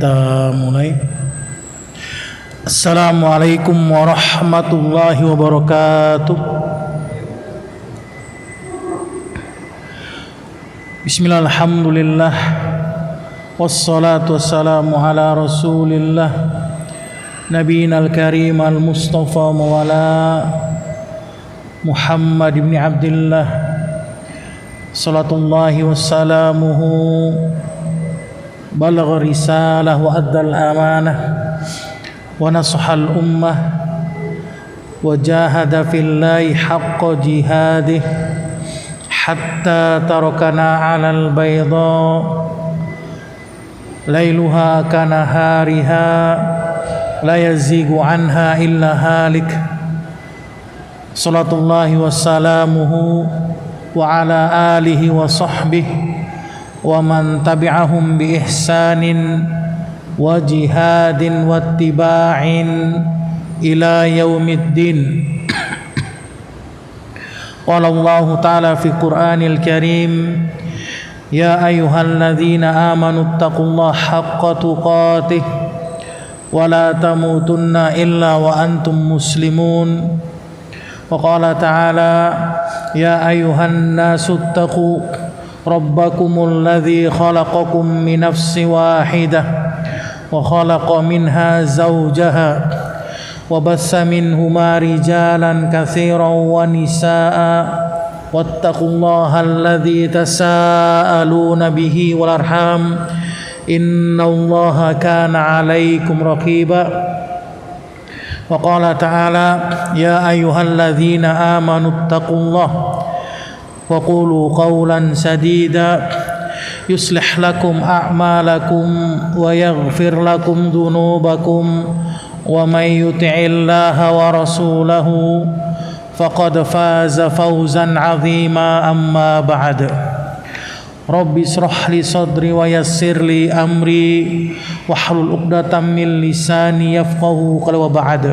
kita mulai. Assalamualaikum warahmatullahi wabarakatuh. Bismillah, alhamdulillah, wassalatu wassalamu ala rasulillah, nabiyina al-karim al-mustafa mawala Muhammad ibn Abdillah, salatullahi wassalamuhu, balagha risalah wa addal amanah wa nasahal ummah wa jahada fillahi haqqa jihadih hatta tarakana alal bayda lailuha kanahariha la yazigu anha illa halik. Salatullahi wassalamuhu wa ala alihi wa sahbihi wa man tabi'ahum bi ihsanin wa jihadin wa ittiba'in ila yaumiddin. Qala Allah ta'ala fi Qur'anil Karim, ya ayyuhalladzina amanu taqullaha haqqa tuqatih wa la tamutunna illa wa antum muslimun. Wa qala ta'ala, ya ayyuhan nasu taqu rabbakumul ladzi khalaqakum min nafsin wahidah wa khalaqa minha zawjaha wa bassa minhuma rijalan katsiran wa nisaa wattaqullaha alladzi tasaaluna bihi wal arham innallaha kana 'alaikum raqiba. Wa qala ta'ala, ya ayyuhalladzina amanu taqullaha wa qulu qawlan sadida yuslih lakum a'malakum wa yaghfir lakum dhunubakum wa may yuti'illaha wa rasulahu faqad faza fawzan 'azima. Amma ba'd. Rabbi israh li sadri wa yassir li amri wahlul 'uqdatam min lisani yafqahu qawli. Wa ba'd.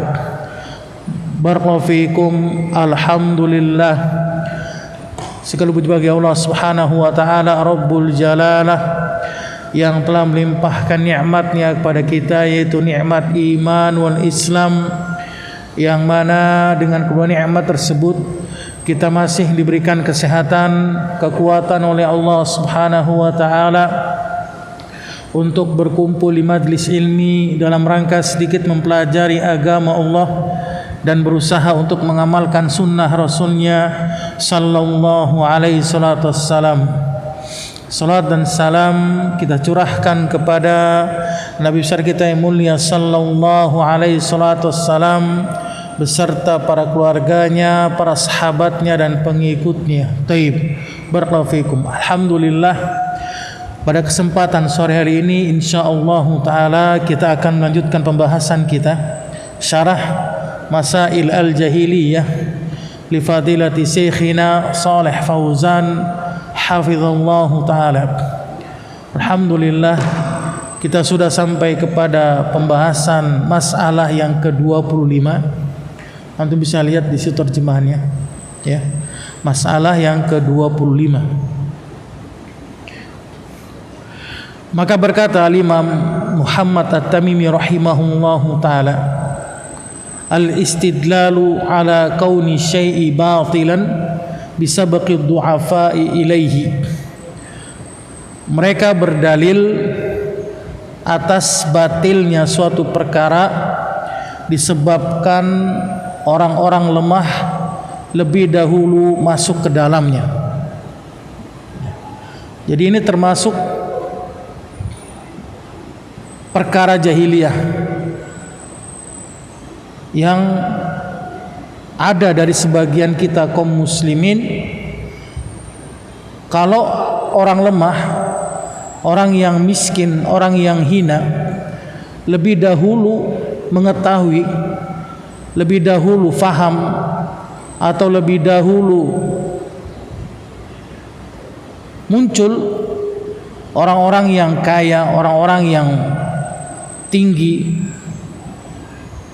Barakallahu fikum. Alhamdulillah, segala puji bagi Allah Subhanahu wa taala Rabbul Jalalah yang telah melimpahkan nikmatnya kepada kita, yaitu nikmat iman wal Islam, yang mana dengan kedua nikmat tersebut kita masih diberikan kesehatan, kekuatan oleh Allah Subhanahu wa taala untuk berkumpul di majlis ilmi dalam rangka sedikit mempelajari agama Allah dan berusaha untuk mengamalkan sunnah Rasulnya sallallahu alaihi salatu wassalam. Salat dan salam kita curahkan kepada Nabi besar kita yang mulia sallallahu alaihi salatu wassalam beserta para keluarganya, para sahabatnya dan pengikutnya. Taib. Barakallahu fikum. Alhamdulillah, pada kesempatan sore hari ini insyaallah taala kita akan melanjutkan pembahasan kita syarah Masail al-Jahiliyah li fadilati Syekhina Shalih Fauzan hafizallahu taala. Alhamdulillah, kita sudah sampai kepada pembahasan masalah yang ke-25. Antum bisa lihat di situ terjemahannya, ya. Masalah yang ke-25. Maka berkata Imam Muhammad At-Tamimi rahimahullahu taala, al-istidlalu ala kauni syai'i batilan bisabaqi du'afai ilaihi. Mereka berdalil atas batilnya suatu perkara disebabkan orang-orang lemah lebih dahulu masuk ke dalamnya. Jadi ini termasuk perkara jahiliyah yang ada dari sebagian kita kaum muslimin. Kalau orang lemah, orang yang miskin, orang yang hina lebih dahulu mengetahui, lebih dahulu faham, atau lebih dahulu muncul orang-orang yang kaya, orang-orang yang tinggi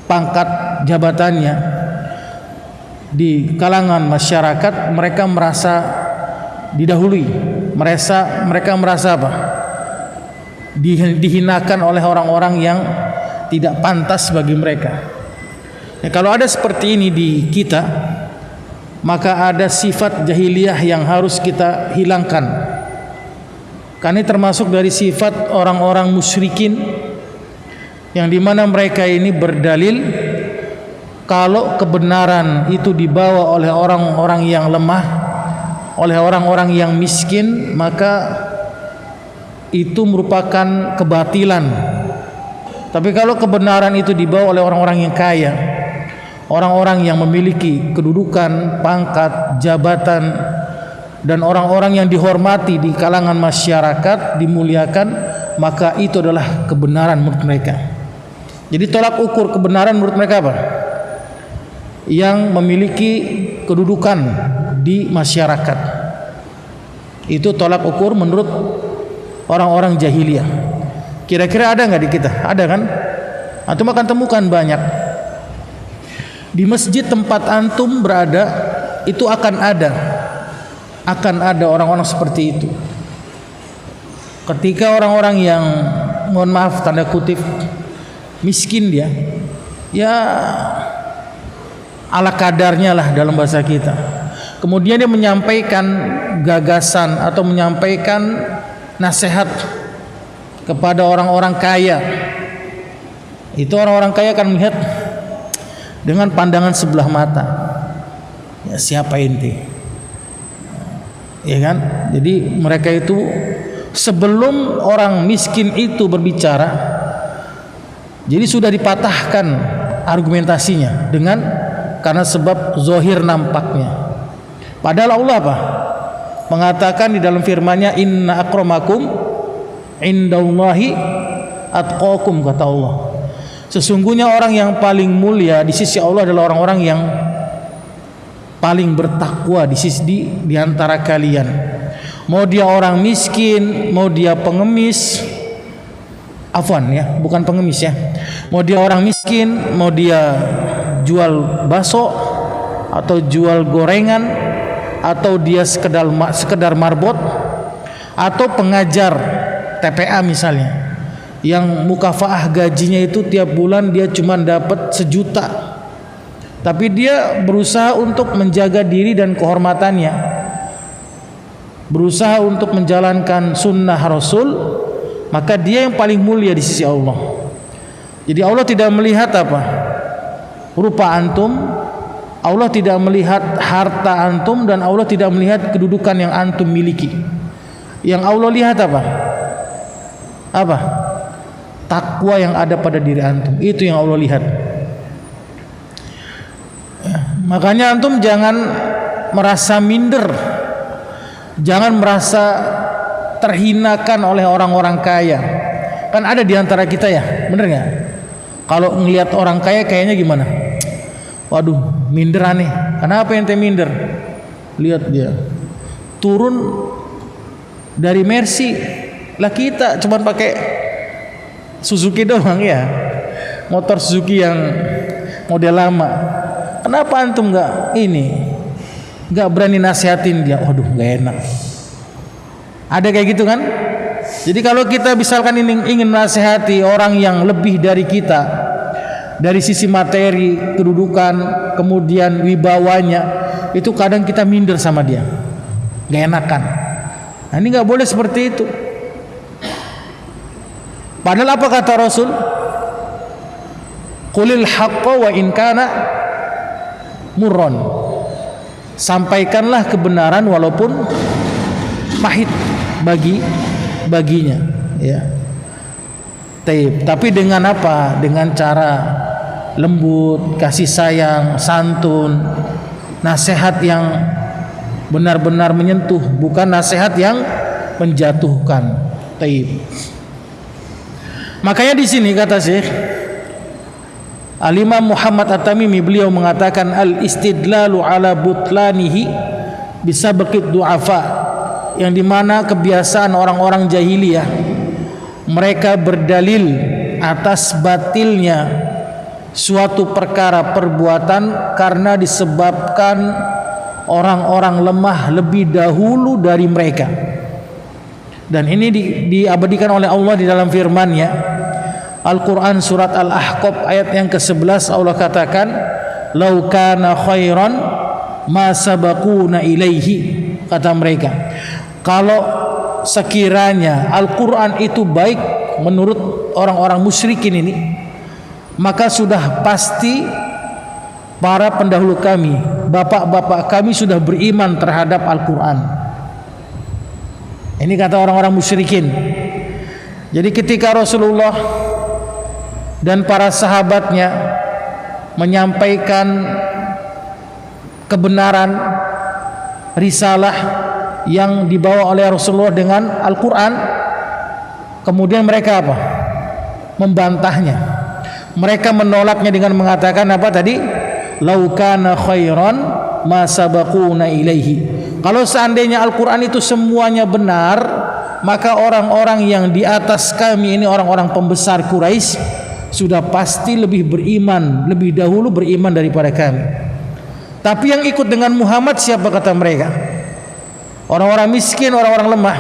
pangkat jabatannya di kalangan masyarakat, mereka merasa didahului, mereka merasa apa? dihinakan oleh orang-orang yang tidak pantas bagi mereka. Kalau ada seperti ini di kita, maka ada sifat jahiliyah yang harus kita hilangkan. Karena ini termasuk dari sifat orang-orang musyrikin, yang dimana mereka ini berdalil kalau kebenaran itu dibawa oleh orang-orang yang lemah, oleh orang-orang yang miskin, maka itu merupakan kebatilan. Tapi kalau kebenaran itu dibawa oleh orang-orang yang kaya, orang-orang yang memiliki kedudukan, pangkat, jabatan, dan orang-orang yang dihormati di kalangan masyarakat, dimuliakan, maka itu adalah kebenaran menurut mereka. Jadi tolak ukur kebenaran menurut mereka apa? Yang memiliki kedudukan di masyarakat. Itu tolak ukur menurut orang-orang jahiliyah. Kira-kira ada nggak di kita? Ada kan? Antum akan temukan banyak. Di masjid tempat antum berada itu akan ada orang-orang seperti itu. Ketika orang-orang yang, mohon maaf tanda kutip, miskin dia, ya ala kadarnya lah dalam bahasa kita. Kemudian dia menyampaikan gagasan atau menyampaikan nasihat kepada orang-orang kaya. Itu orang-orang kaya akan melihat dengan pandangan sebelah mata. Ya, siapa ente? Ya kan? Jadi mereka itu sebelum orang miskin itu berbicara, jadi sudah dipatahkan argumentasinya dengan karena sebab zohir nampaknya. Padahal Allah apa? Mengatakan di dalam firman-Nya, inna akramakum indallahi atqakum, kata Allah. Sesungguhnya orang yang paling mulia di sisi Allah adalah orang-orang yang paling bertakwa di antara kalian. Mau dia orang miskin, mau dia pengemis, afwan ya, bukan pengemis ya. Mau dia orang miskin, mau dia jual bakso atau jual gorengan, atau dia sekedar marbot, atau pengajar TPA misalnya, yang mukafaah gajinya itu tiap bulan dia cuma dapat 1 juta, tapi dia berusaha untuk menjaga diri dan kehormatannya, berusaha untuk menjalankan sunnah Rasul, maka dia yang paling mulia di sisi Allah. Jadi Allah tidak melihat apa? Rupa antum, Allah tidak melihat harta antum, dan Allah tidak melihat kedudukan yang antum miliki. Yang Allah lihat apa? Apa? Takwa yang ada pada diri antum. Itu yang Allah lihat. Ya, makanya antum jangan merasa minder, jangan merasa terhinakan oleh orang-orang kaya. Kan ada di antara kita ya, bener nggak? Kalau ngelihat orang kaya kayaknya gimana? Waduh, minder aneh. Kenapa ente minder? Lihat dia turun dari Mercy, lah kita cuma pakai Suzuki doang ya, motor Suzuki yang model lama. Kenapa antum nggak berani nasihatin dia? Waduh, nggak enak. Ada kayak gitu kan? Jadi kalau kita misalkan ingin nasihati orang yang lebih dari kita, dari sisi materi, kedudukan, kemudian wibawanya, itu kadang kita minder sama dia, nggak enakan. Nah, ini nggak boleh seperti itu. Padahal apa kata Rasul? Qulil haqqa wa in kana murron. Sampaikanlah kebenaran walaupun pahit baginya, ya. Tapi dengan apa? Dengan cara lembut, kasih sayang, santun, nasihat yang benar-benar menyentuh, bukan nasihat yang menjatuhkan. Makanya di sini kata Syekh Al-Imam Muhammad At-Tamimi, beliau mengatakan al-istidlalu ala butlanihi bisabqid du'afa, yang dimana kebiasaan orang-orang jahiliyah, mereka berdalil atas batilnya suatu perkara perbuatan karena disebabkan orang-orang lemah lebih dahulu dari mereka. Dan ini diabadikan oleh Allah di dalam firman-Nya. Al-Quran surat Al-Ahqaf ayat yang ke-11, Allah katakan, "Lau kana khairan ma sabaquna ilaihi." Kata mereka, kalau sekiranya Al-Quran itu baik menurut orang-orang musyrikin ini, maka sudah pasti para pendahulu kami, bapak-bapak kami sudah beriman terhadap Al-Quran. Ini kata orang-orang musyrikin. Jadi ketika Rasulullah dan para sahabatnya menyampaikan kebenaran risalah yang dibawa oleh Rasulullah dengan Al-Quran, kemudian mereka apa? Membantahnya. Mereka menolaknya dengan mengatakan apa tadi? Lau kana khairan ma sabaquna ilaihi. Kalau seandainya Al-Quran itu semuanya benar, maka orang-orang yang di atas kami ini, orang-orang pembesar Quraisy, sudah pasti lebih beriman, lebih dahulu beriman daripada kami. Tapi yang ikut dengan Muhammad siapa, kata mereka? Orang-orang miskin, orang-orang lemah.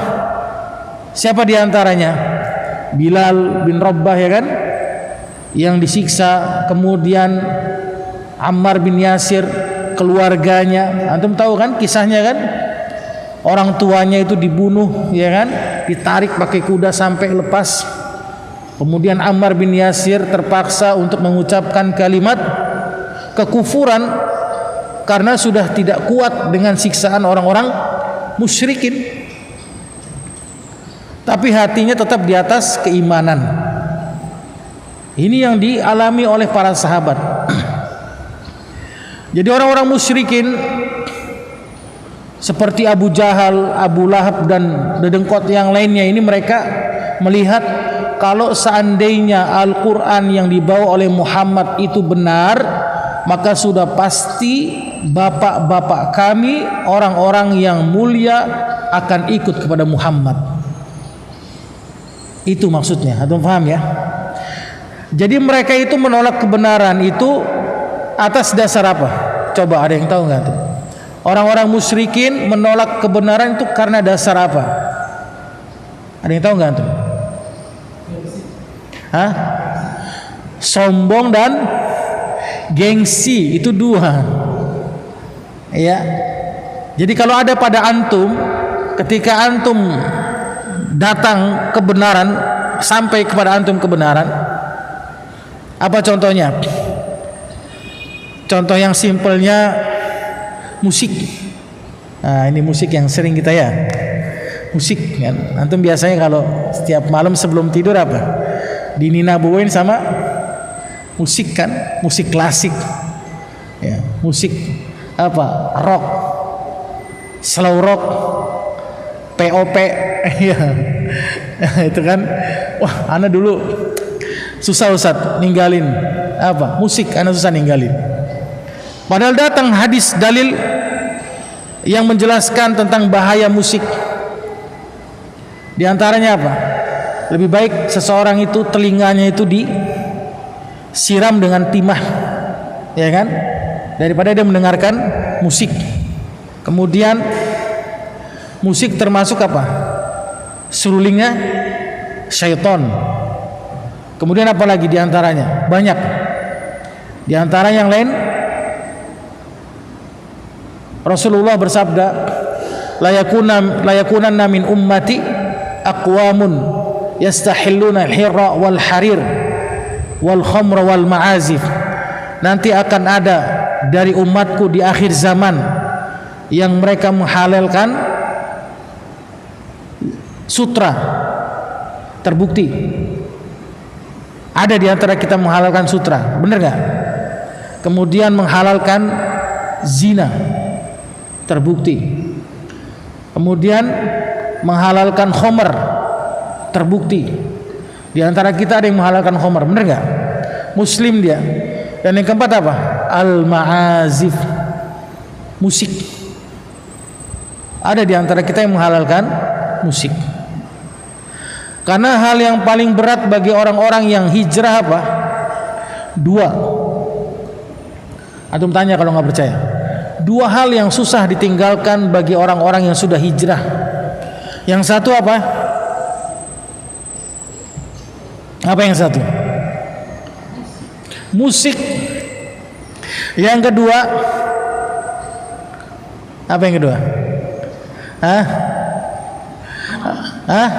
Siapa diantaranya? Bilal bin Rabah, ya kan, yang disiksa. Kemudian Ammar bin Yasir, keluarganya, antum tahu kan kisahnya kan? Orang tuanya itu dibunuh, ya kan, ditarik pakai kuda sampai lepas. Kemudian Ammar bin Yasir terpaksa untuk mengucapkan kalimat kekufuran karena sudah tidak kuat dengan siksaan orang-orang musyrikin. Tapi hatinya tetap di atas keimanan. Ini yang dialami oleh para sahabat. Jadi orang-orang musyrikin seperti Abu Jahal, Abu Lahab dan dedengkot yang lainnya ini, mereka melihat kalau seandainya Al-Quran yang dibawa oleh Muhammad itu benar, maka sudah pasti bapak-bapak kami, orang-orang yang mulia, akan ikut kepada Muhammad. Itu maksudnya, antum paham ya? Jadi mereka itu menolak kebenaran itu atas dasar apa? Coba ada yang tahu nggak tuh? Orang-orang musyrikin menolak kebenaran itu karena dasar apa? Ada yang tahu nggak tuh? Hah? Sombong dan gengsi, itu dua. Ya. Jadi kalau ada pada antum, ketika antum datang kebenaran, sampai kepada antum kebenaran, apa contohnya? Contoh yang simpelnya musik. Nah, ini musik yang sering kita ya. Musik kan. Antum biasanya kalau setiap malam sebelum tidur apa? Dininabuin sama musik kan, musik klasik. Ya, musik apa? Rock. Slow rock. POP. Ya. Itu kan. Wah, ana dulu susah Ustaz ninggalin apa? Musik, ana susah ninggalin. Padahal datang hadis dalil yang menjelaskan tentang bahaya musik. Di antaranya apa? Lebih baik seseorang itu telinganya itu disiram dengan timah, ya kan? Daripada dia mendengarkan musik. Kemudian musik termasuk apa? Serulingnya syaitan. Kemudian apa lagi di antaranya? Banyak. Di antara yang lain, Rasulullah bersabda, la yakunanna min ummati aqwamun yastahilluna al-hirra wal harir wal khamra wal ma'azif. Nanti akan ada dari umatku di akhir zaman yang mereka menghalalkan sutra. Terbukti ada di antara kita menghalalkan sutra, benar nggak? Kemudian menghalalkan zina, terbukti. Kemudian menghalalkan khamr, terbukti. Di antara kita ada yang menghalalkan khamr, benar nggak? Muslim dia. Dan yang keempat apa? Al-ma'azif, musik. Ada di antara kita yang menghalalkan musik. Karena hal yang paling berat bagi orang-orang yang hijrah apa? Dua. Antum tanya kalau nggak percaya. Dua hal yang susah ditinggalkan bagi orang-orang yang sudah hijrah. Yang satu apa? Apa yang satu? Musik. Yang kedua, apa yang kedua? Hah? Hah?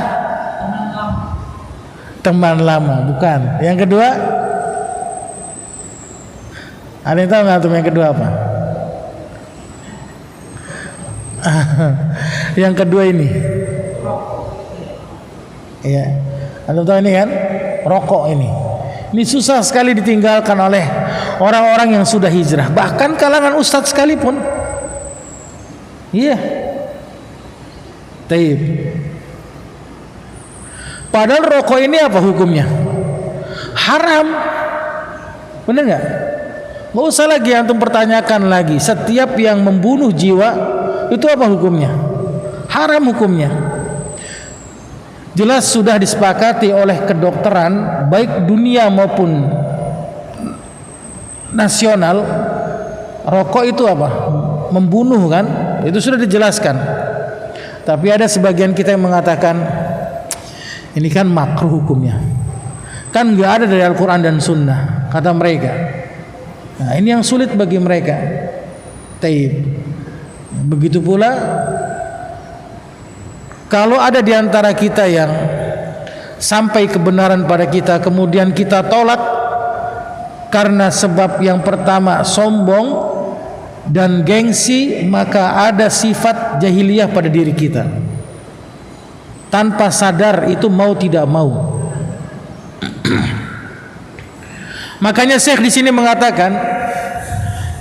Teman lama, bukan. Yang kedua, ada yang tahu nggak tuh yang kedua apa? Yang kedua ini, ya, ada tahu ini kan? Rokok ini. Ini susah sekali ditinggalkan oleh orang-orang yang sudah hijrah, bahkan kalangan ustadz sekalipun. Iya. Taib. Padahal rokok ini apa hukumnya? Haram. Benar nggak? Nggak usah lagi antum pertanyakan lagi. Setiap yang membunuh jiwa itu apa hukumnya? Haram hukumnya. Jelas sudah disepakati oleh kedokteran baik dunia maupun nasional, rokok itu apa? Membunuh kan? Itu sudah dijelaskan. Tapi ada sebagian kita yang mengatakan ini kan makruh hukumnya. Kan nggak ada dari Al-Quran dan Sunnah, kata mereka. Nah, ini yang sulit bagi mereka. Taib. Begitu pula kalau ada di antara kita yang sampai kebenaran pada kita kemudian kita tolak karena sebab yang pertama sombong dan gengsi, maka ada sifat jahiliyah pada diri kita. Tanpa sadar itu mau tidak mau. Makanya Syekh di sini mengatakan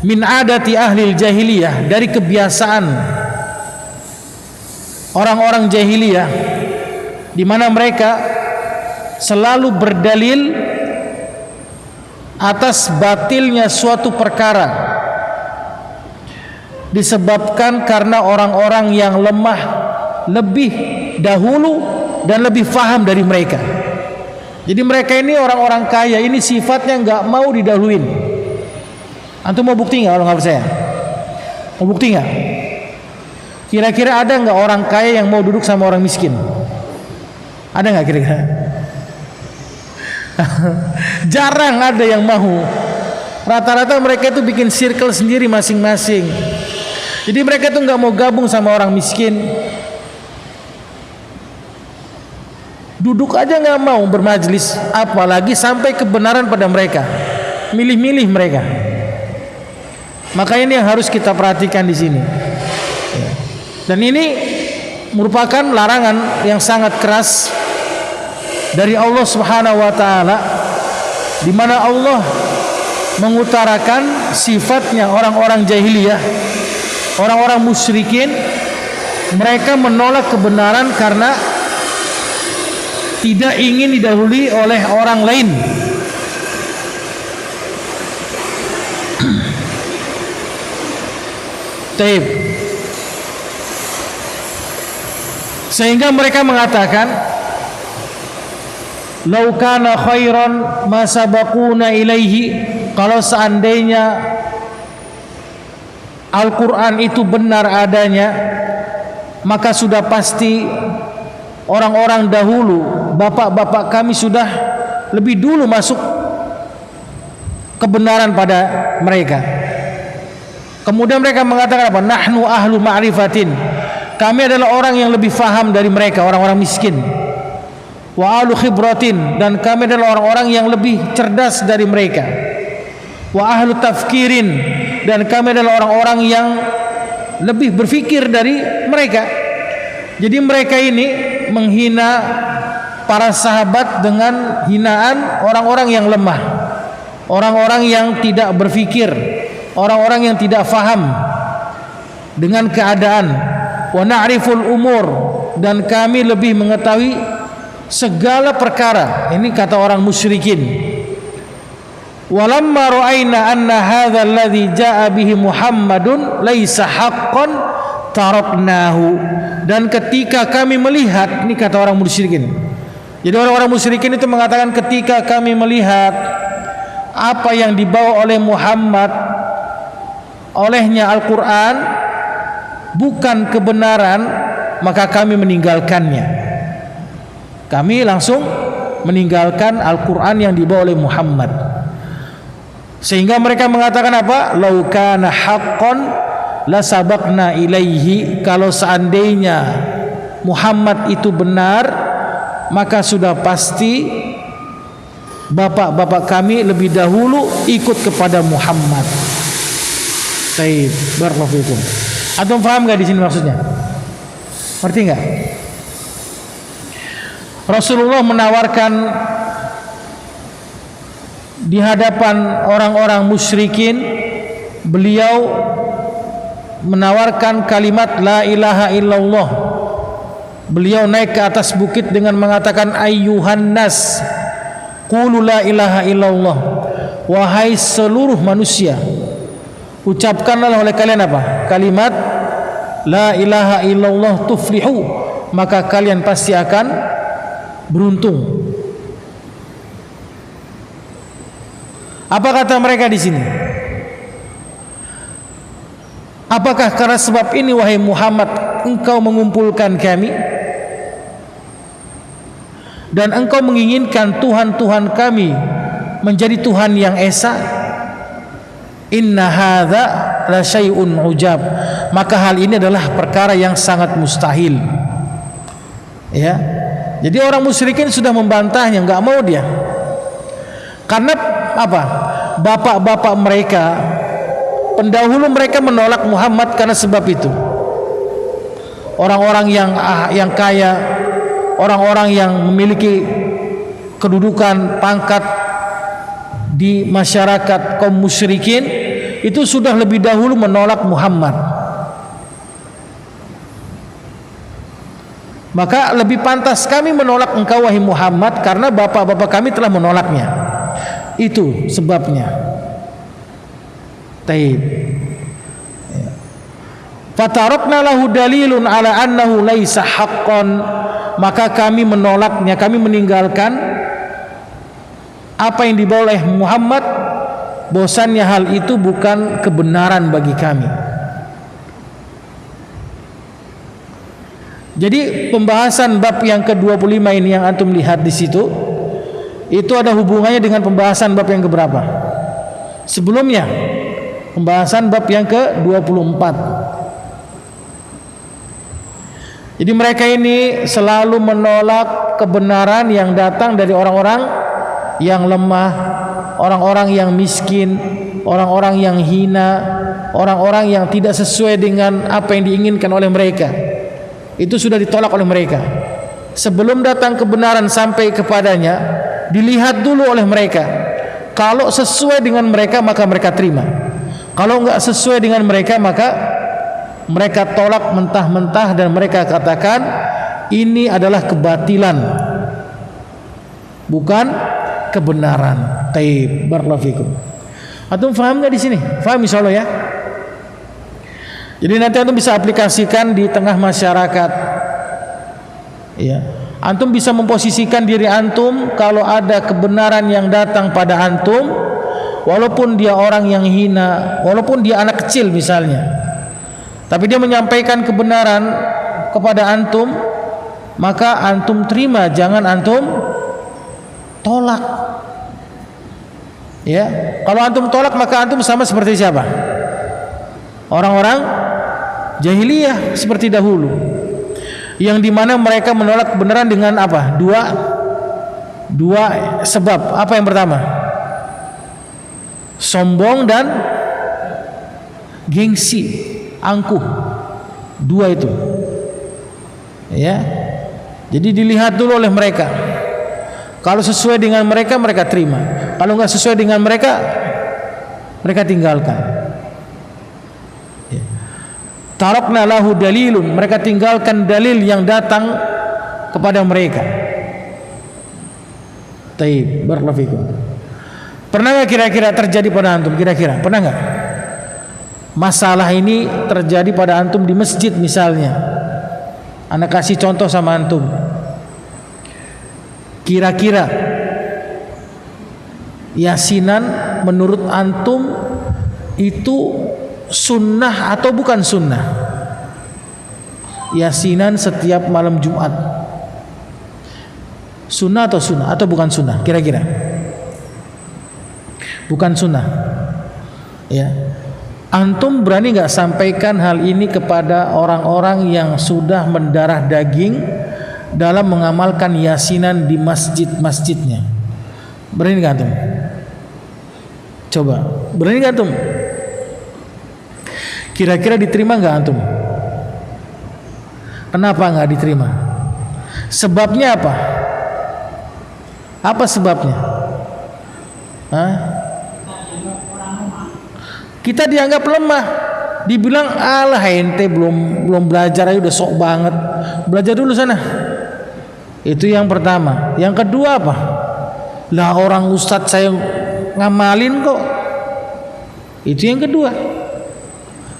min adati ahlil jahiliyah, dari kebiasaan orang-orang jahiliyah di mana mereka selalu berdalil atas batilnya suatu perkara disebabkan karena orang-orang yang lemah lebih dahulu dan lebih faham dari mereka. Jadi mereka ini orang-orang kaya, ini sifatnya nggak mau didahuluin. Antum mau bukti nggak kalau nggak percaya? Mau bukti nggak? Kira-kira ada nggak orang kaya yang mau duduk sama orang miskin? Ada nggak kira-kira? Jarang ada yang mau. Rata-rata mereka itu bikin circle sendiri masing-masing. Jadi mereka itu nggak mau gabung sama orang miskin. Duduk aja nggak mau bermajlis, apalagi sampai kebenaran pada mereka. Milih-milih mereka. Makanya ini yang harus kita perhatikan di sini. Dan ini merupakan larangan yang sangat keras dari Allah Subhanahu wa taala, di mana Allah mengutarakan sifatnya orang-orang jahiliyah, orang-orang musyrikin. Mereka menolak kebenaran karena tidak ingin didahului oleh orang lain. Taib. Sehingga mereka mengatakan, "Lau kana khairan ma sabaquna ilaihi." Kalau seandainya Al-Quran itu benar adanya, maka sudah pasti orang-orang dahulu, bapak-bapak kami sudah lebih dulu masuk kebenaran pada mereka. Kemudian mereka mengatakan apa? Nahnu ahlu ma'rifatin. Kami adalah orang yang lebih faham dari mereka, orang-orang miskin. Wa ahlu khibratin, dan kami adalah orang-orang yang lebih cerdas dari mereka. Wa ahlu tafkirin, dan kami adalah orang-orang yang lebih berfikir dari mereka. Jadi mereka ini menghina para sahabat dengan hinaan orang-orang yang lemah, orang-orang yang tidak berfikir, orang-orang yang tidak faham dengan keadaan. Wa na'riful umur, dan kami lebih mengetahui segala perkara. Ini kata orang musyrikin. Walamma ra'ayna anna hadzal ladzi jaa'a bihi Muhammadun laisa haqqan taraknahu, dan ketika kami melihat, ini kata orang musyrikin. Jadi orang-orang musyrikin itu mengatakan ketika kami melihat apa yang dibawa oleh Muhammad, olehnya Al-Quran, bukan kebenaran, maka kami meninggalkannya. Kami langsung meninggalkan Al-Quran yang dibawa oleh Muhammad. Sehingga mereka mengatakan apa? Lau kana haqqan la sabaqna ilaihi. Kalau seandainya Muhammad itu benar, maka sudah pasti bapak-bapak kami lebih dahulu ikut kepada Muhammad. Baik, barakallahu fikum. Antum paham enggak di sini maksudnya? Ngerti enggak? Rasulullah menawarkan di hadapan orang-orang musyrikin, beliau menawarkan kalimat la ilaha illallah. Beliau naik ke atas bukit dengan mengatakan ayyuhan nas qulu la ilaha illallah. Wahai seluruh manusia, ucapkanlah oleh kalian apa? Kalimat la ilaha illallah tuflihu, maka kalian pasti akan beruntung. Apa kata mereka di sini? Apakah karena sebab ini wahai Muhammad engkau mengumpulkan kami dan engkau menginginkan Tuhan-Tuhan kami menjadi Tuhan yang esa? Inna hadza la syai'un ujab. Maka hal ini adalah perkara yang sangat mustahil. Ya. Jadi orang musyrikin sudah membantahnya, enggak mau dia. Karena apa? Bapak-bapak mereka, pendahulu mereka menolak Muhammad karena sebab itu. Orang-orang yang kaya, orang-orang yang memiliki kedudukan, pangkat di masyarakat kaum musyrikin itu sudah lebih dahulu menolak Muhammad. Maka lebih pantas kami menolak engkau wahai Muhammad karena bapak-bapak kami telah menolaknya. Itu sebabnya. Taib. Fatarakna lahu dalilun ala annahu laisa haqqan. Maka kami menolaknya, kami meninggalkan apa yang dibawa oleh Muhammad, bahwasannya hal itu bukan kebenaran bagi kami. Jadi pembahasan bab yang ke-25 ini yang antum lihat di situ, itu ada hubungannya dengan pembahasan bab yang keberapa? Sebelumnya, pembahasan bab yang ke-24. Jadi mereka ini selalu menolak kebenaran yang datang dari orang-orang yang lemah, orang-orang yang miskin, orang-orang yang hina, orang-orang yang tidak sesuai dengan apa yang diinginkan oleh mereka. Itu sudah ditolak oleh mereka. Sebelum datang kebenaran sampai kepadanya, dilihat dulu oleh mereka. Kalau sesuai dengan mereka maka mereka terima. Kalau enggak sesuai dengan mereka maka mereka tolak mentah-mentah dan mereka katakan ini adalah kebatilan, bukan kebenaran. Taib, barakallahu fikum. Antum paham enggak di sini? Paham insyaallah ya? Jadi nanti antum bisa aplikasikan di tengah masyarakat. Ya. Antum bisa memposisikan diri antum kalau ada kebenaran yang datang pada antum, walaupun dia orang yang hina, walaupun dia anak kecil misalnya, tapi dia menyampaikan kebenaran kepada antum, maka antum terima, jangan antum tolak. Ya, kalau antum tolak maka antum sama seperti siapa? Orang-orang jahiliyah seperti dahulu, yang dimana mereka menolak kebenaran dengan apa? Dua sebab. Apa yang pertama? Sombong dan gengsi, angkuh. Dua itu. Ya. Jadi dilihat dulu oleh mereka. Kalau sesuai dengan mereka, mereka terima. Kalau enggak sesuai dengan mereka, mereka tinggalkan. Tarakna lahu dalilun, mereka tinggalkan dalil yang datang kepada mereka. Taib, barakallahu fikum. Pernah enggak kira-kira terjadi pada antum? Kira-kira pernah enggak masalah ini terjadi pada antum di masjid misalnya? Anak kasih contoh sama antum. Kira-kira yasinan menurut antum itu sunnah atau bukan sunnah? Yasinan setiap malam Jumat Sunnah atau bukan sunnah? Kira-kira bukan sunnah. Ya, antum berani nggak sampaikan hal ini kepada orang-orang yang sudah mendarah daging dalam mengamalkan yasinan di masjid-masjidnya? Berani nggak antum? Coba, berani nggak antum? Kira-kira diterima nggak antum? Kenapa nggak diterima? Sebabnya apa? Apa sebabnya? Hah? Kita dianggap lemah, dibilang alah ente belum belajar aja udah sok banget, belajar dulu sana. Itu yang pertama. Yang kedua apa? Lah orang ustadz saya ngamalin kok. Itu yang kedua.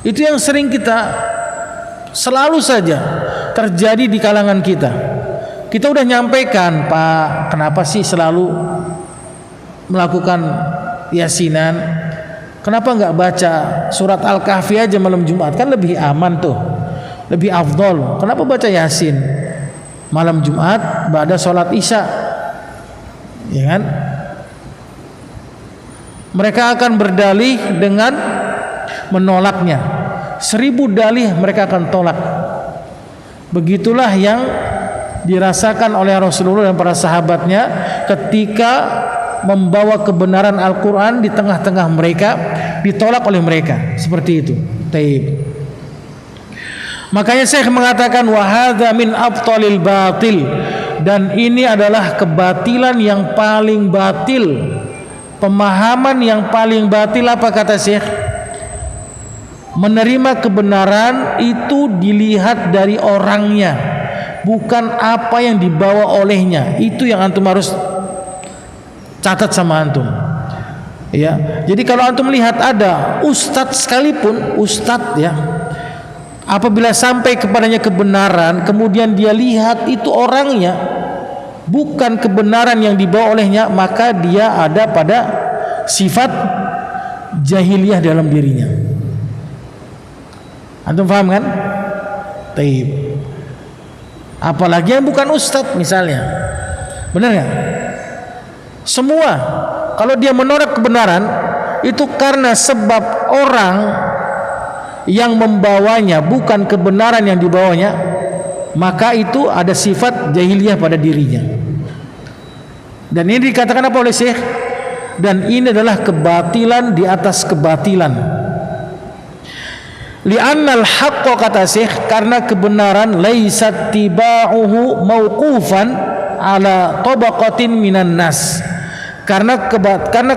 Itu yang sering kita selalu saja terjadi di kalangan kita. Kita udah nyampaikan, Pak, kenapa sih selalu melakukan yasinan? Kenapa nggak baca surat Al-Kahfi aja malam Jumat? Kan lebih aman tuh, lebih afdol. Kenapa baca Yasin malam Jumat ba'da sholat Isya? Ya kan? Mereka akan berdalih dengan menolaknya. 1000 dalih mereka akan tolak. Begitulah yang dirasakan oleh Rasulullah dan para sahabatnya ketika membawa kebenaran Al-Quran di tengah-tengah mereka, ditolak oleh mereka. Seperti itu. Taib. Makanya Syekh mengatakan wa hadza min abtalil batil, dan ini adalah kebatilan yang paling batil, pemahaman yang paling batil. Apa kata Syekh? Menerima kebenaran itu dilihat dari orangnya, bukan apa yang dibawa olehnya. Itu yang antum harus catat sama antum. Ya, jadi kalau antum lihat ada ustadz sekalipun, ustadz ya, apabila sampai kepadanya kebenaran, kemudian dia lihat itu orangnya, bukan kebenaran yang dibawa olehnya, maka dia ada pada sifat jahiliyah dalam dirinya. Antum paham kan? Taib. Apalagi yang bukan ustadz misalnya, benar nggak? Semua kalau dia menolak kebenaran itu karena sebab orang yang membawanya, bukan kebenaran yang dibawanya, maka itu ada sifat jahiliyah pada dirinya. Dan ini dikatakan apa oleh Syekh? Dan ini adalah kebatilan di atas kebatilan. Li'annal haqqa, kata Syekh, karena kebenaran laisat tiba'uhu mauqufan ala tabaqatin minan nas. Karena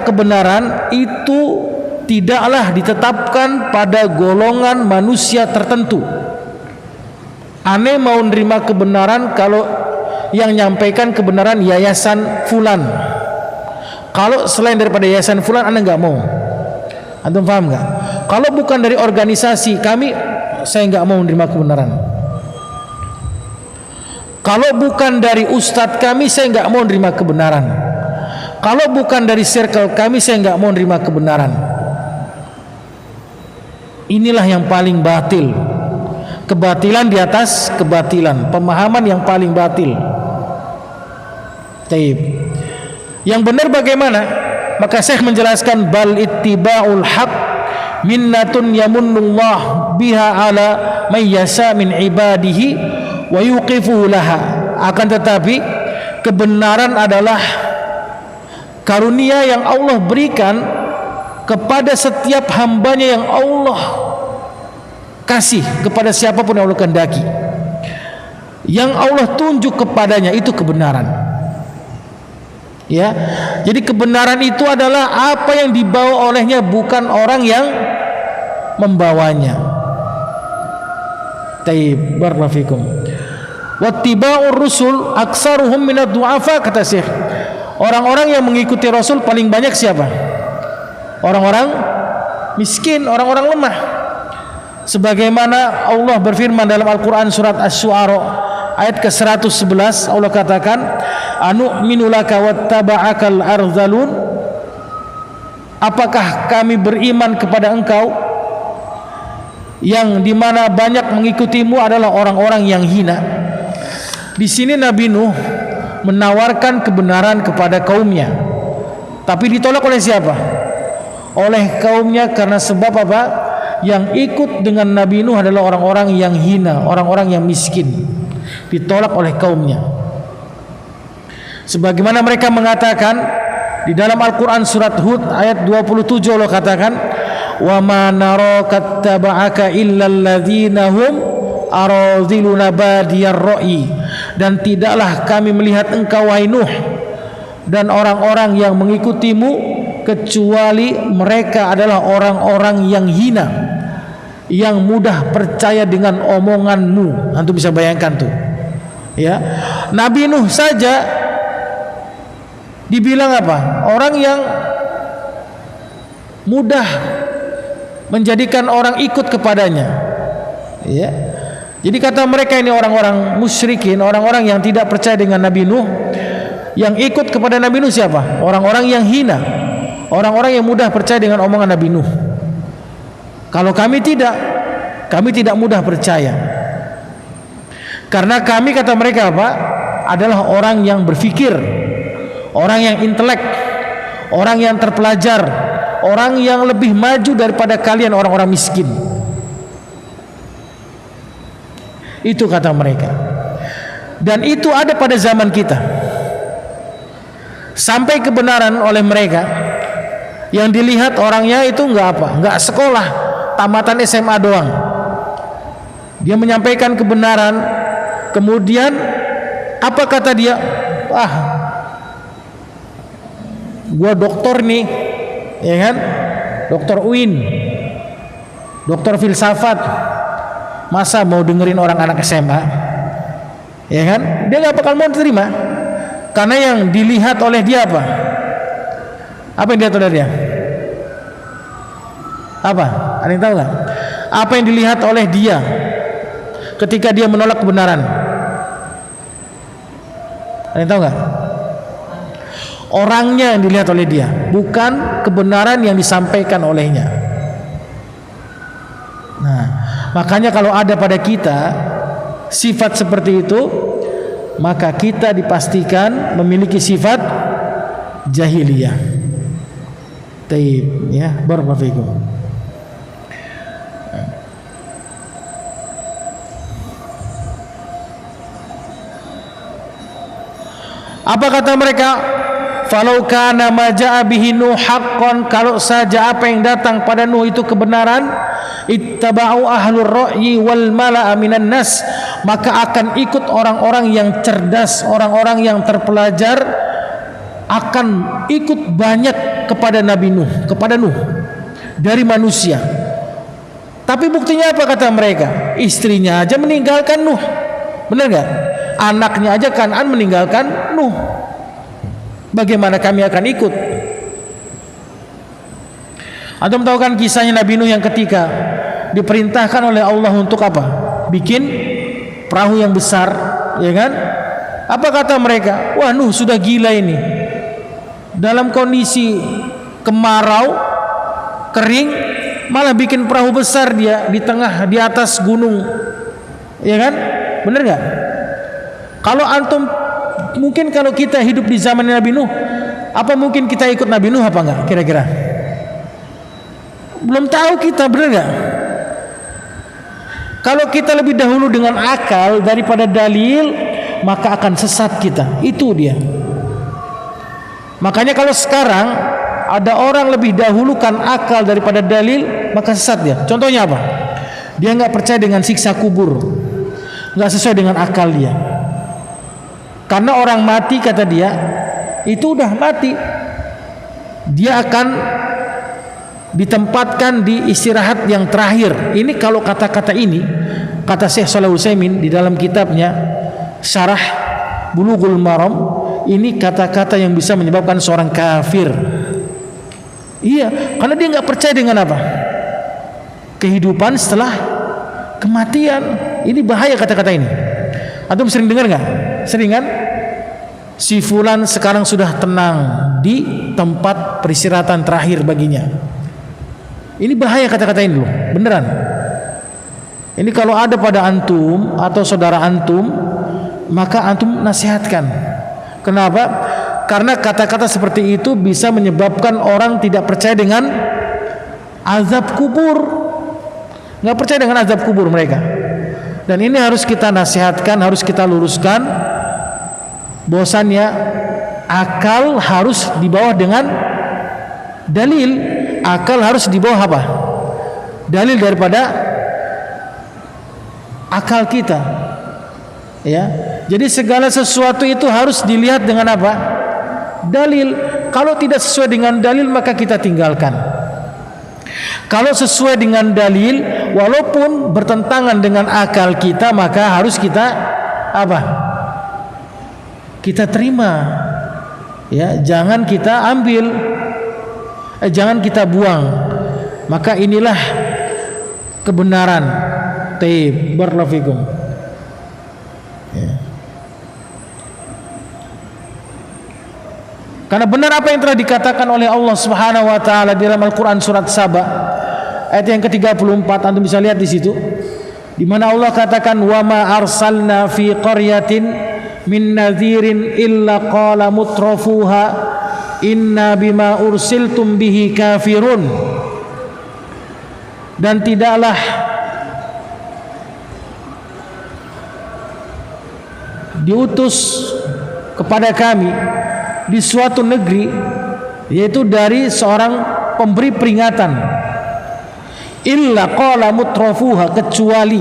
kebenaran itu tidaklah ditetapkan pada golongan manusia tertentu. Aneh mau nerima kebenaran kalau yang nyampaikan kebenaran yayasan fulan. Kalau selain daripada yayasan fulan aneh nggak mau. Antum paham nggak? Kalau bukan dari organisasi kami, saya nggak mau menerima kebenaran. Kalau bukan dari ustadz kami, saya nggak mau menerima kebenaran. Kalau bukan dari circle kami, saya nggak mau menerima kebenaran. Inilah yang paling batil. Kebatilan di atas kebatilan, pemahaman yang paling batil. Taib. Yang benar bagaimana? Maka Syekh menjelaskan bal ittiba'ul haq minnatun yamunnullah biha ala may yasha min ibadihi wa yuqifu laha. Akan tetapi kebenaran adalah karunia yang Allah berikan kepada setiap hambanya yang Allah kasih kepada siapapun yang Allah kehendaki. Yang Allah tunjuk kepadanya itu kebenaran. Ya, jadi kebenaran itu adalah apa yang dibawa olehnya, bukan orang yang membawanya. Taib, barakallahu fikum. Wattiba'ur rusul aksaruhum minad du'afa, kata Syekh. Orang-orang yang mengikuti Rasul paling banyak siapa? Orang-orang miskin, orang-orang lemah. Sebagaimana Allah berfirman dalam Al-Quran surat Asy-Syu'ara ayat ke-111, Allah katakan, anu'minu laka wattaba'akal arzalun. Apakah kami beriman kepada engkau yang dimana banyak mengikutimu adalah orang-orang yang hina. Di sini Nabi Nuh menawarkan kebenaran kepada kaumnya, tapi ditolak oleh siapa? Oleh kaumnya. Karena sebab apa? Yang ikut dengan Nabi Nuh adalah orang-orang yang hina, orang-orang yang miskin. Ditolak oleh kaumnya. Sebagaimana mereka mengatakan di dalam Al-Quran surat Hud ayat 27, Allah katakan, wa ma naraka taba'aka illa alladzina hum aradhiluna badiyar ra'i, dan tidaklah kami melihat engkau wahai Nuh dan orang-orang yang mengikutimu kecuali mereka adalah orang-orang yang hina, yang mudah percaya dengan omonganmu. Antum bisa bayangkan tuh, ya. Nabi Nuh saja dibilang apa? Orang yang mudah menjadikan orang ikut kepadanya, ya. Jadi kata mereka ini orang-orang musyrikin, orang-orang yang tidak percaya dengan Nabi Nuh, yang ikut kepada Nabi Nuh siapa? Orang-orang yang hina, orang-orang yang mudah percaya dengan omongan Nabi Nuh. Kalau kami tidak mudah percaya. Karena kami, kata mereka apa? Adalah orang yang berfikir, orang yang intelek, orang yang terpelajar, orang yang lebih maju daripada kalian orang-orang miskin. Itu kata mereka. Dan itu ada pada zaman kita. Sampai kebenaran oleh mereka, yang dilihat orangnya itu enggak sekolah, tamatan SMA doang. Dia menyampaikan kebenaran, kemudian apa kata dia? Gua doktor nih, ya kan? Doktor UIN, doktor filsafat, masa mau dengerin orang anak SMA, ya kan? Dia nggak bakal mau terima, karena yang dilihat oleh dia apa? Apa yang dilihat oleh dia? Apa? Ada yang tahu nggak? Apa yang dilihat oleh dia ketika dia menolak kebenaran? Ada yang tahu nggak? Orangnya yang dilihat oleh dia, bukan kebenaran yang disampaikan olehnya. Nah, makanya kalau ada pada kita sifat seperti itu, maka kita dipastikan memiliki sifat jahiliyah. Taib, ya, barakallahu fikum. Apa kata mereka? Falau kana ma jaa bihi Nuh haqqan, kalau saja apa yang datang pada Nuh itu kebenaran, ittaba'u ahlur ra'yi wal mala'a minan nas, maka akan ikut orang-orang yang cerdas, orang-orang yang terpelajar, akan ikut banyak kepada Nabi Nuh, kepada Nuh dari manusia. Tapi buktinya apa kata mereka? Istrinya aja meninggalkan Nuh. Benar gak? Anaknya aja Kan'an meninggalkan Nuh. Bagaimana kami akan ikut? Antum tahu kan kisahnya Nabi Nuh yang ketika diperintahkan oleh Allah untuk apa? Bikin perahu yang besar, ya kan? Apa kata mereka? Wah, Nuh sudah gila ini. Dalam kondisi kemarau, kering, malah bikin perahu besar dia di tengah, di atas gunung, ya kan? Bener gak? Kalau antum, mungkin kalau kita hidup di zaman Nabi Nuh, apa mungkin kita ikut Nabi Nuh apa enggak kira-kira? Belum tahu kita, bener gak? Kalau kita lebih dahulu dengan akal daripada dalil, maka akan sesat kita. Itu dia. Makanya kalau sekarang ada orang lebih dahulukan akal daripada dalil, maka sesat dia. Contohnya apa? Dia nggak percaya dengan siksa kubur, nggak sesuai dengan akal dia. Karena orang mati, kata dia, itu udah mati, dia akan ditempatkan di istirahat yang terakhir. Ini kalau kata-kata ini, kata Syekh Shalih Utsaimin di dalam kitabnya Syarah Bulughul Maram, ini kata-kata yang bisa menyebabkan seorang kafir. Iya, karena dia nggak percaya dengan apa? Kehidupan setelah kematian. Ini bahaya kata-kata ini. Antum sering dengar nggak? Sering kan? Si fulan sekarang sudah tenang di tempat peristirahatan terakhir baginya. Ini bahaya kata-kata ini loh, beneran. Ini kalau ada pada antum atau saudara antum, maka antum nasihatkan. Kenapa? Karena kata-kata seperti itu bisa menyebabkan orang tidak percaya dengan azab kubur, nggak percaya dengan azab kubur mereka. Dan ini harus kita nasihatkan, harus kita luruskan, bahwasannya akal harus dibawa dengan dalil. Akal harus dibawa apa? Dalil daripada akal kita, ya. Jadi segala sesuatu itu harus dilihat dengan apa? Dalil. Kalau tidak sesuai dengan dalil maka kita tinggalkan. Kalau sesuai dengan dalil walaupun bertentangan dengan akal kita maka harus kita apa? Kita terima. Ya, jangan kita ambil, jangan kita buang. Maka inilah kebenaran. Taib, barakallahu fikum. Ya. Karena benar apa yang telah dikatakan oleh Allah Subhanahu wa taala di dalam Al-Qur'an surat Saba ayat yang ke-34, antum bisa lihat di situ di mana Allah katakan wa ma arsalna fi qaryatin min nadhirin illa qala mutrafuha inna bima ursiltum bihi kafirun. Dan tidaklah diutus kepada kami di suatu negeri, yaitu dari seorang pemberi peringatan, illa qala mutrafuha, kecuali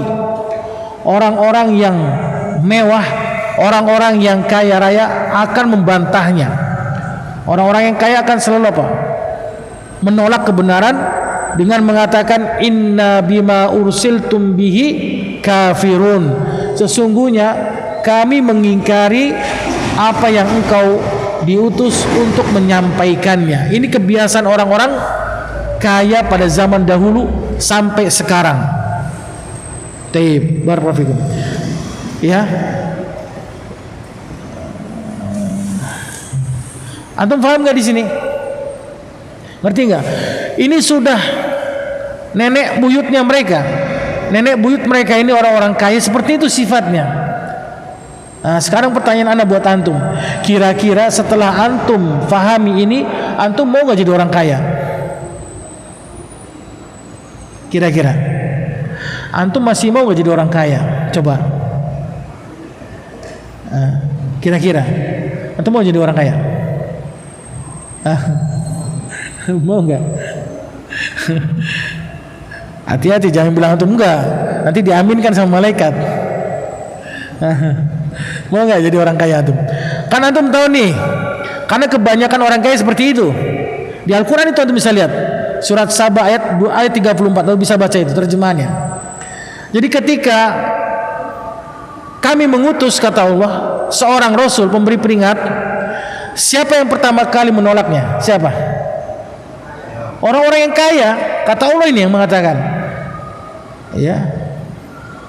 orang-orang yang mewah, orang-orang yang kaya raya akan membantahnya. Orang-orang yang kaya akan selalu apa? Menolak kebenaran dengan mengatakan inna bima ursiltum bihi kafirun, sesungguhnya kami mengingkari apa yang engkau diutus untuk menyampaikannya. Ini kebiasaan orang-orang kaya pada zaman dahulu sampai sekarang. Taib, barakallahu fikum. Ya. Antum paham nggak di sini? Ngerti nggak? Ini sudah nenek buyutnya mereka. Nenek buyut mereka ini orang-orang kaya, seperti itu sifatnya. Nah, sekarang pertanyaan Anda buat antum, kira-kira setelah antum fahami ini, antum mau gak jadi orang kaya? Kira-kira antum masih mau gak jadi orang kaya? Coba, kira-kira antum mau jadi orang kaya? Mau gak? Hati-hati, jangan bilang antum enggak, nanti diaminkan sama malaikat. Mau nggak jadi orang kaya antum? Kan antum tahu nih, karena kebanyakan orang kaya seperti itu. Di Al-Quran itu antum bisa lihat surat Saba ayat 34, antum bisa baca itu terjemahannya. Jadi ketika kami mengutus, kata Allah, seorang Rasul pemberi peringat, siapa yang pertama kali menolaknya? Siapa? Orang-orang yang kaya. Kata Allah ini yang mengatakan, ya,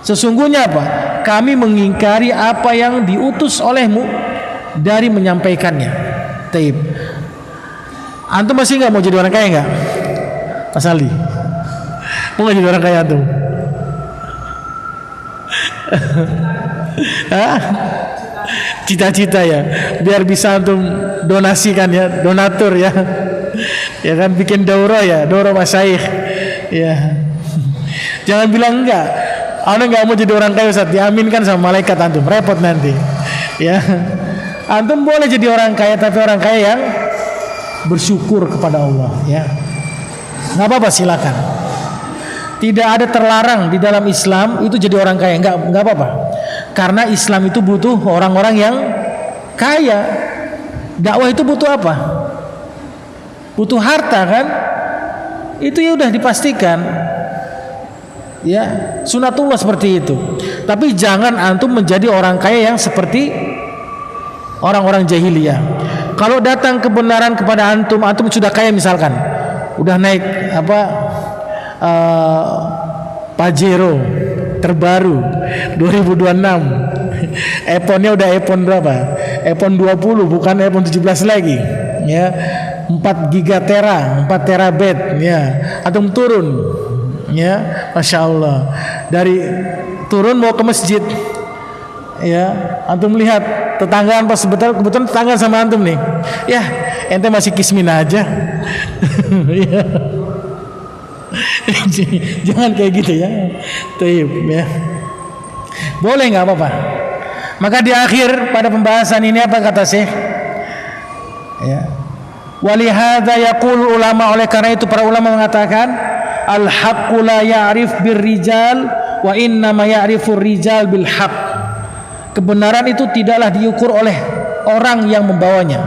sesungguhnya apa? Kami mengingkari apa yang diutus olehmu dari menyampaikannya. Taib. Antum masih nggak mau jadi orang kaya nggak? Mas Ali, mau nggak jadi orang kaya antum? Cita-cita ya, biar bisa antum donasikan ya, donatur ya, ya kan, bikin daurah ya, daurah masyayikh ya. Jangan bilang enggak. Anda nggak mau jadi orang kaya Ustaz, diaminkan sama malaikat antum, repot nanti. Ya, antum boleh jadi orang kaya, tapi orang kaya yang bersyukur kepada Allah. Ya, nggak apa-apa, silakan. Tidak ada terlarang di dalam Islam itu jadi orang kaya, nggak apa-apa. Karena Islam itu butuh orang-orang yang kaya. Dakwah itu butuh apa? Butuh harta kan? Itu ya udah dipastikan. Ya, sunatullah seperti itu. Tapi jangan antum menjadi orang kaya yang seperti orang-orang jahiliyah. Kalau datang kebenaran kepada antum, antum sudah kaya misalkan, udah naik apa Pajero terbaru 2026, iPhone-nya udah iPhone berapa? iPhone 20, bukan iPhone 17 lagi. Ya, 4 gigatera, 4 terabit. Ya, antum turun. Ya, masya Allah, dari turun mau ke masjid, ya, antum lihat tetanggaan pas kebetulan tetanggaan sama antum nih. Ya, ente masih kismin aja. Ya. Jangan kayak gitu ya. Taib ya. Boleh nggak apa-apa. Maka di akhir pada pembahasan ini apa kata Syekh? Ya. Walihada yaqul ulama, oleh karena itu para ulama mengatakan al-haqqu la ya'rif birrijal wa inna ma ya'rifur rijal bil haqq. Kebenaran itu tidaklah diukur oleh orang yang membawanya,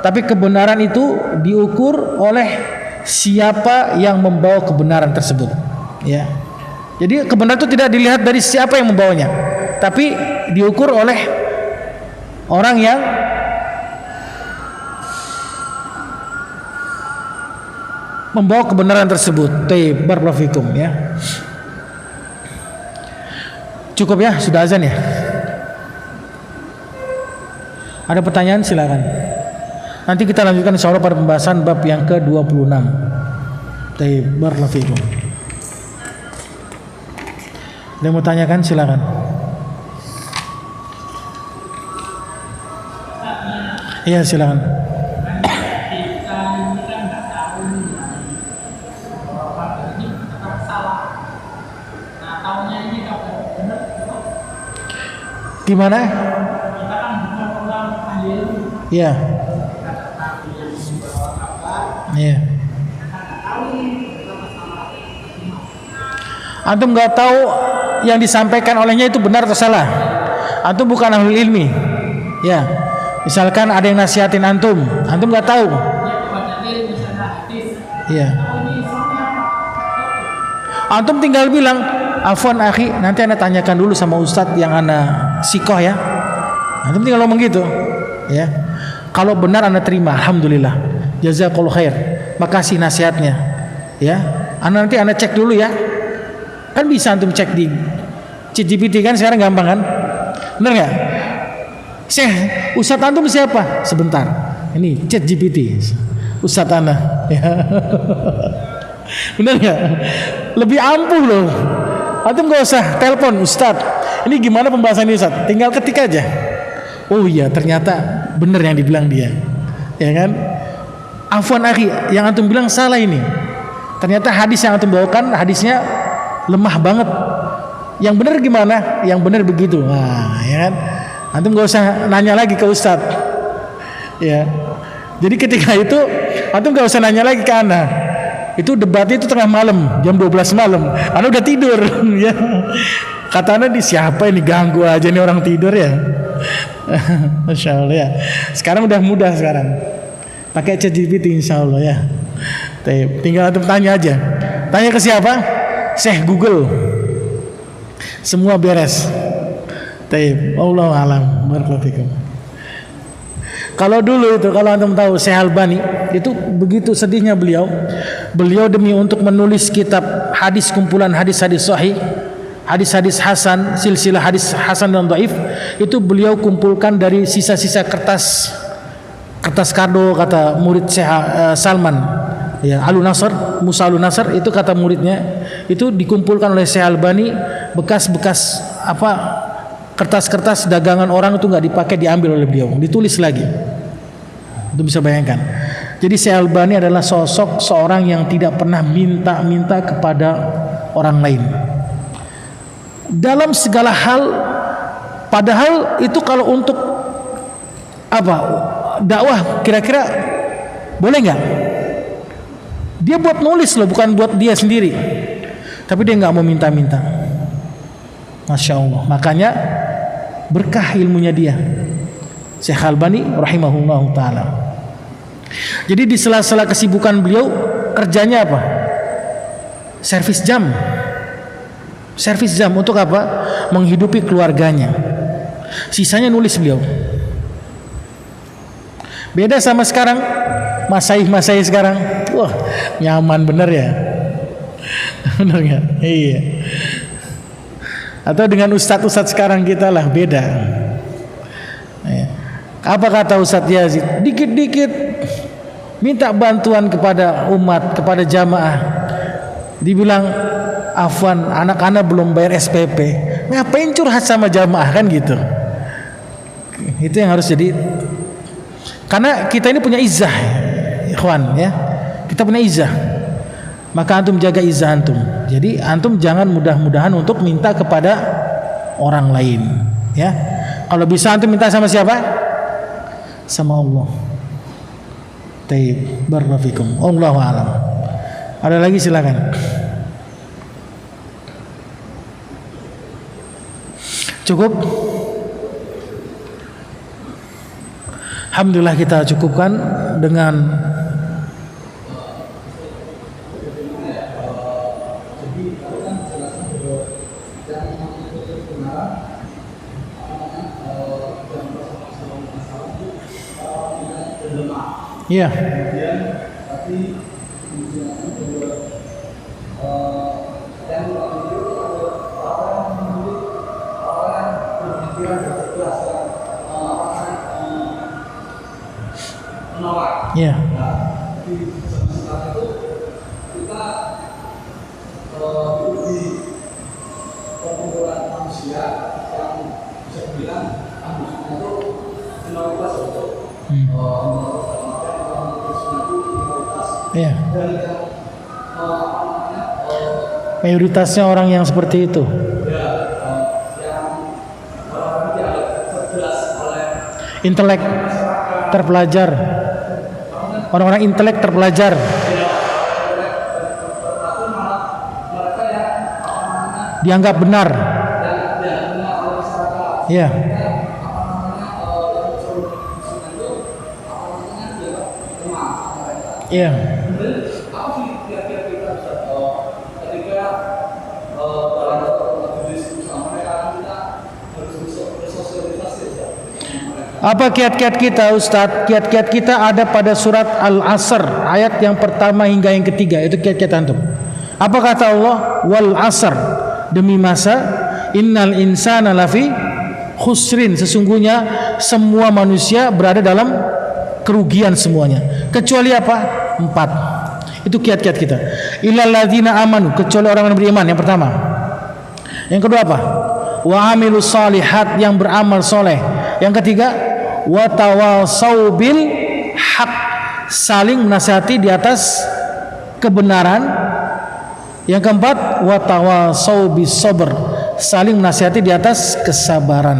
tapi kebenaran itu diukur oleh siapa yang membawa kebenaran tersebut. Ya. Jadi kebenaran itu tidak dilihat dari siapa yang membawanya, tapi diukur oleh orang yang membawa kebenaran tersebut. Taib, barakallahu fikum ya. Cukup ya, sudah azan ya. Ada pertanyaan silakan. Nanti kita lanjutkan insyaallah pada pembahasan bab yang ke-26. Taib, barakallahu fikum. Ada yang mau tanyakan silakan. Iya silakan. Gimana? Iya. Iya. Antum nggak tahu yang disampaikan olehnya itu benar atau salah. Antum bukan ahli ilmi. Ya. Misalkan ada yang nasihatin antum nggak tahu. Iya. Antum tinggal bilang, "Afwan akhi, nanti Anda tanyakan dulu sama ustadz yang Anda sikoh ya." Antum tinggal ngomong gitu. Ya. Kalau benar Anda terima, alhamdulillah. Jazakallahu khair. Makasih nasihatnya. Ya. Nanti Anda cek dulu ya. Kan bisa antum cek di ChatGPT kan sekarang gampang kan? Benar nggak? Ustadz antum siapa? Sebentar. Ini ChatGPT. Ustadz Anda. Ya. Benar nggak? Lebih ampuh loh. Antum nggak usah telepon Ustadz. Ini gimana pembahasan ini Ustadz? Tinggal ketik aja. Oh iya, ternyata benar yang dibilang dia. Ya kan? Afwan akhi, yang antum bilang salah ini. Ternyata hadis yang antum bawakan hadisnya lemah banget. Yang benar gimana? Yang benar begitu. Nah, ya kan? Antum gak usah nanya lagi ke Ustadz. Ya. Jadi ketika itu antum gak usah nanya lagi ke ana. Itu debatnya itu tengah malam, jam 12 malam. Ana udah tidur, ya. Kata ana, di siapa ini ganggu aja nih orang tidur ya. Masya Allah ya. Sekarang udah mudah sekarang. Pakai ChatGPT insya Allah ya. Tinggal antum tanya aja. Tanya ke siapa? Syekh Google. Semua beres. Taib, Allahu alam. Barakallahu fikum. Kalau dulu itu, kalau antum tahu Syekh Albani itu begitu sedihnya beliau demi untuk menulis kitab hadis, kumpulan hadis-hadis sahih, hadis-hadis hasan, silsilah hadis hasan dan dhaif, itu beliau kumpulkan dari sisa-sisa kertas kado kata murid Syekh Salman. Ya, Musa Alun Nasr itu kata muridnya, itu dikumpulkan oleh Syekh Albani bekas-bekas kertas-kertas dagangan orang itu nggak dipakai, diambil oleh beliau, ditulis lagi. Itu bisa bayangkan. Jadi Syekh Albani adalah sosok seorang yang tidak pernah minta-minta kepada orang lain dalam segala hal. Padahal itu kalau untuk dakwah kira-kira boleh nggak? Dia buat nulis loh, bukan buat dia sendiri. Tapi dia nggak mau minta-minta. Masya Allah. Makanya berkah ilmunya dia, Syekh Albani rahimahullahu ta'ala. Jadi di sela-sela kesibukan beliau, kerjanya apa? Servis jam untuk apa? Menghidupi keluarganya. Sisanya nulis beliau. Beda sama sekarang, masaih sekarang. Wah, nyaman bener ya. Bener gak? Iya. Atau dengan ustadz sekarang kita lah beda. Apa kata Ustadz Yazid? Dikit-dikit minta bantuan kepada umat, kepada jamaah. Dibilang, afwan, anak-anak belum bayar SPP. Ngapain curhat sama jamaah kan gitu? Itu yang harus jadi, karena kita ini punya izzah, ikhwan ya. Kita punya izzah. Maka antum jaga izzah antum. Jadi antum jangan mudah-mudahan untuk minta kepada orang lain, ya. Kalau bisa antum minta sama siapa? Sama Allah. Taib, barakallahu Allahu a'lam. Ada lagi silakan. Cukup? Alhamdulillah kita cukupkan dengan ya. Ya. Ya. Mayoritasnya orang yang seperti itu. Intelek terpelajar. Orang-orang intelek terpelajar. Dianggap benar. Ya. Ya. Apa kiat-kiat kita Ustadz? Kiat-kiat kita ada pada surat Al-Asr ayat yang pertama hingga yang ketiga. Itu kiat-kiat antum. Apa kata Allah? Wal asr, demi masa, innal insana lafi khusrin, sesungguhnya semua manusia berada dalam kerugian semuanya. Kecuali apa? 4. Itu kiat-kiat kita. Illal ladzina amanu, kecuali orang yang beriman, yang pertama. Yang kedua apa? Wa amilus solihat, yang beramal soleh. Yang ketiga, wa tawasau bil haq, saling menasihati di atas kebenaran. Yang keempat, wa tawasau bis sabr, saling menasihati di atas kesabaran.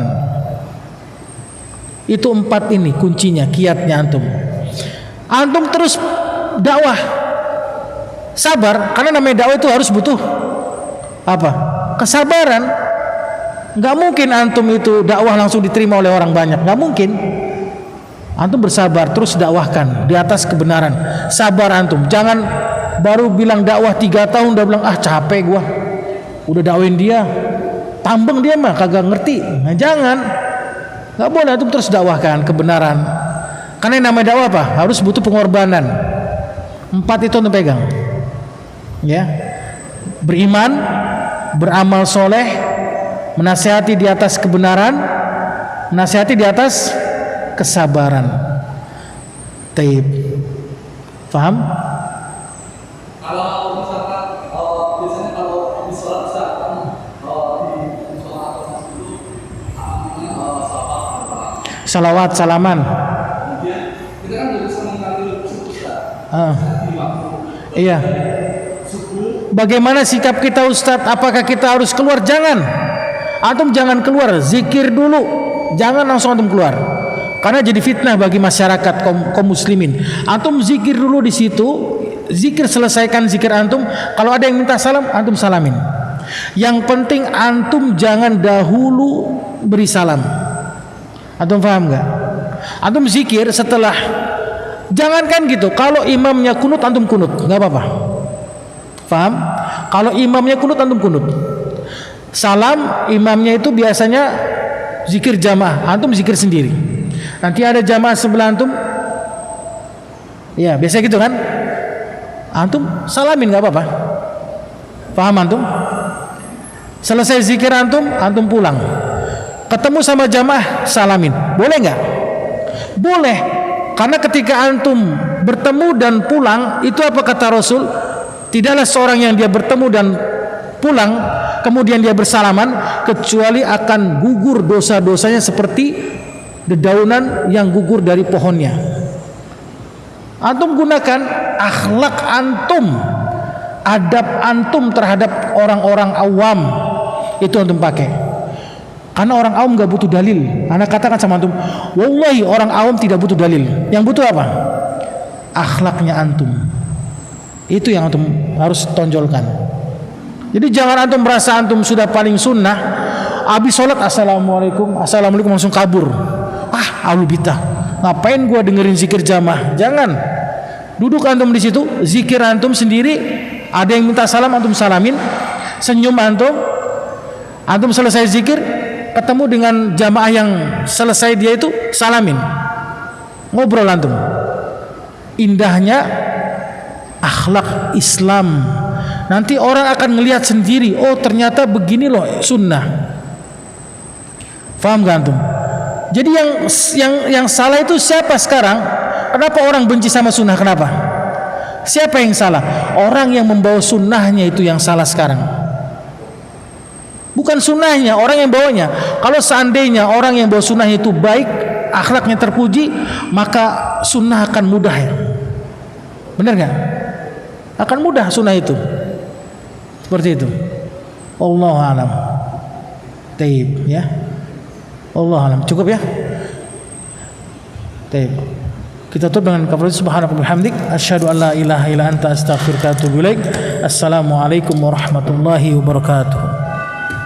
Itu 4 ini kuncinya, kiatnya antum. Antum terus dakwah, sabar, karena namanya dakwah itu harus butuh apa? Kesabaran. Nggak mungkin antum itu dakwah langsung diterima oleh orang banyak, nggak mungkin. Antum bersabar, terus dakwahkan di atas kebenaran. Sabar antum, jangan baru bilang dakwah 3 tahun udah bilang capek gua, udah dakwain dia, tambeng dia mah kagak ngerti. Nah, jangan, nggak boleh. Antum terus dakwahkan kebenaran, karena yang namanya dakwah apa? Harus butuh pengorbanan. 4 itu antum pegang, ya. Beriman, beramal soleh, menasihati di atas kebenaran, menasihati di atas kesabaran. Taib. Paham? Kalau misalkan biasanya kalau di sholat misalkan di sholat itu salawat, salaman. Kemudian kita kan juga bisa mengganti Iya. Bagaimana sikap kita Ustadz? Apakah kita harus keluar? Jangan. Antum jangan keluar, zikir dulu. Jangan langsung antum keluar. Karena jadi fitnah bagi masyarakat kaum muslimin. Antum zikir dulu di situ, zikir, selesaikan zikir antum. Kalau ada yang minta salam, antum salamin. Yang penting antum jangan dahulu beri salam. Antum paham nggak? Antum zikir setelah. Jangankan gitu. Kalau imamnya kunut, antum kunut, nggak apa-apa. Paham? Kalau imamnya kunut, antum kunut. Salam imamnya itu biasanya zikir jamaah, antum zikir sendiri. Nanti ada jamaah sebelah antum, ya biasa gitu kan, antum salamin nggak apa-apa. Paham antum? Selesai zikir antum pulang, ketemu sama jamaah, salamin, boleh nggak? Boleh, karena ketika antum bertemu dan pulang, itu apa kata Rasul? Tidaklah seorang yang dia bertemu dan pulang kemudian dia bersalaman kecuali akan gugur dosa-dosanya seperti dedaunan yang gugur dari pohonnya. Antum gunakan akhlak antum, adab antum terhadap orang-orang awam, itu antum pakai. Karena orang awam gak butuh dalil. Anak katakan sama antum, wallahi orang awam tidak butuh dalil. Yang butuh apa? Akhlaknya antum. Itu yang antum harus tonjolkan. Jadi jangan antum merasa antum sudah paling sunnah, habis sholat assalamualaikum langsung kabur. Ahlul bidah, ngapain gua dengerin zikir jamaah? Jangan. Duduk antum di situ, zikir antum sendiri. Ada yang minta salam, antum salamin. Senyum antum selesai zikir, ketemu dengan jamaah yang selesai dia itu, salamin. Ngobrol antum. Indahnya akhlak Islam. Nanti orang akan ngelihat sendiri, oh ternyata begini loh sunnah. Faham gak antum? Jadi yang salah itu siapa sekarang? Kenapa orang benci sama sunnah? Kenapa? Siapa yang salah? Orang yang membawa sunnahnya itu yang salah sekarang. Bukan sunnahnya, orang yang bawanya. Kalau seandainya orang yang bawa sunnahnya itu baik, akhlaknya terpuji, maka sunnah akan mudah ya. Benar gak? Akan mudah sunnah itu. Seperti itu. Wallahu a'lam. Taib ya. Allah alam. Cukup ya? Baik. Kita tutup dengan kafir subhanaka wa bihamdik asyhadu an la ilaha illa anta astaghfiruka wa atubu ilaik. Assalamualaikum warahmatullahi wabarakatuh.